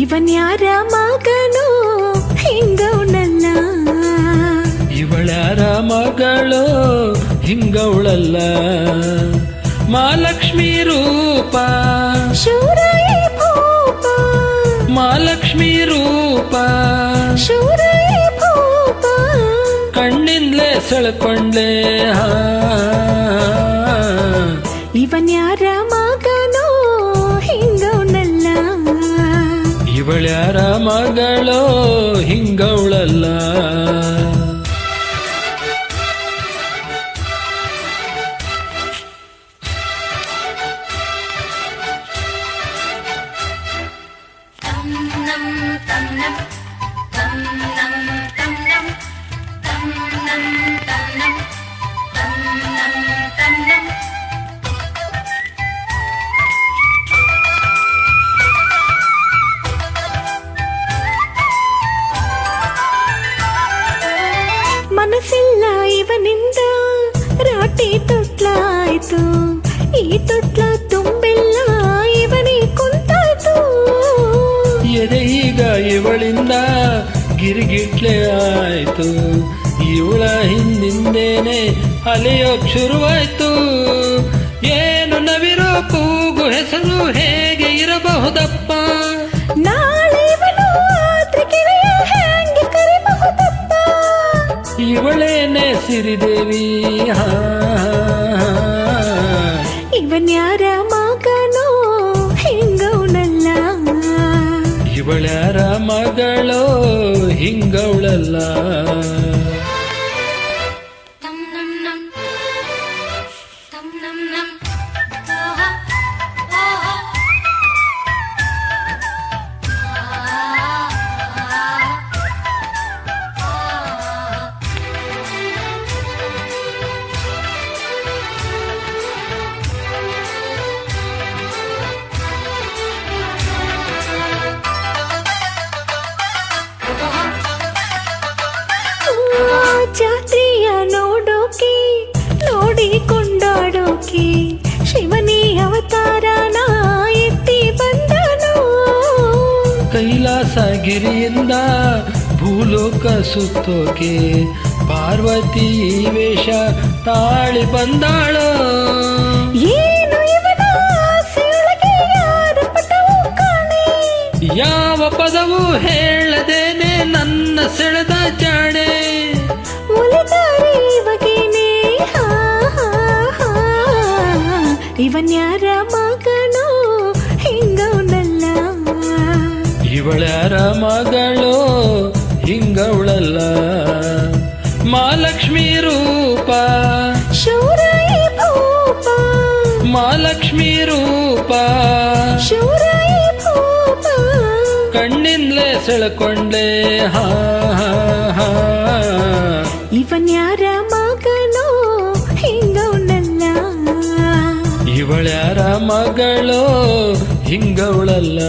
ಇವನ್ಯಾರ ಮಗನು ಹಿಂಗವನಲ್ಲ, ಇವಳ್ಯಾರ ಮಗಳು ಹಿಂಗವಳಲ್ಲ. ಮಹಾಲಕ್ಷ್ಮಿ ರೂಪ ಶೌರ್ಯ ಭೂಪ, ಮಹಾಲಕ್ಷ್ಮಿ ರೂಪ ಶೌರ್ಯ ಭೂಪ, ಕಣ್ಣಿಂದಲೇ ಸೆಳ್ಕೊಂಡ್ಲೆ. ಇವನ್ಯಾರ ಮಗನು ಹಿಂಗವನಲ್ಲ, ಇವಳ್ಯಾರ ಮಗಳು ಹಿಂಗವಳಲ್ಲ. ಮನಸ್ಸಿಲ್ಲ ಇವನಿಂದ ರಾಟಿ ತೊಟ್ಲಾಯ್ತು, ಈ ತೊಟ್ಲ ತುಂಬಿಲ್ಲ ಇವನಿ ಕುಂತಾಯ್ತು. ಎದೆ ಈಗ ಇವಳಿಂದ ಗಿರಿಗಿಟ್ಲೆ ಆಯ್ತು, ಇವಳ ಹಿಂದಿಂದೇನೆ ಅಲೆಯೋಕ್ ಶುರುವಾಯ್ತು. ಏನು ನವಿರೋ ಕೂಗು ಹೆಸರು ಹೇಗೆ ಇರಬಹುದಪ್ಪ, ನಾಳೆ ಇವನು ಆತ್ರಿಕೆರೆಯ ಹೆಂಗೆ ಕರಿಬಹುದಪ್ಪ. ಇವಳೇನೆ ಸಿರಿದೇವಿ. ಇವನ್ಯಾರ ಮಗನೋ ಹಿಂಗವನಲ್ಲ, ಇವಳ್ಯಾರ ಮಗಳು ಹಿಂಗವಳಲ್ಲ. ಜಾತ್ರೆಯ ನೋಡೋಕೆ ನೋಡಿ ಕೊಂಡಾಡೋಕೆ ಶಿವನೇ ಅವತಾರನ ಎತ್ತಿ ಬಂದನು. ಕೈಲಾಸಗಿರಿಯಿಂದ ಭೂಲೋಕ ಸುತ್ತೋಕೆ ಪಾರ್ವತಿ ವೇಷ ತಾಳಿ ಬಂದಾಳು. ಏನು ಇವನ ಆಸೆಯೊಳಗೆ ಯಾರ ಪಟವು ಕಾಣೆ, ಯಾವ ಪದವು ಹೇಳದೇನೆ ನನ್ನ ಸೆಳೆದ ಜಾಣೆ. ಒಲಿತಾರೆ ಇವಗೇನೆ ಇವನ್ಯಾರ ಮಗನೋ ಹಿಂಗವನಲ್ಲ, ಇವಳ್ಯಾರ ಮಗಳು ಹಿಂಗವಳಲ್ಲ. ಮಹಾಲಕ್ಷ್ಮಿ ರೂಪ ಶೌರ್ಯ ಭೂಪ, ಮಹಾಲಕ್ಷ್ಮಿ ರೂಪ ಶೌರ್ಯ ಭೂಪ, ಕಣ್ಣಿಂದಲೇ ಸೆಳ್ಕೊಂಡೆ. ಇವನ್ಯಾರ ಮಗನೋ ಹಿಂಗವನಲ್ಲ, ಇವಳ್ಯಾರ ಮಗಳು ಹಿಂಗವಳಲ್ಲ.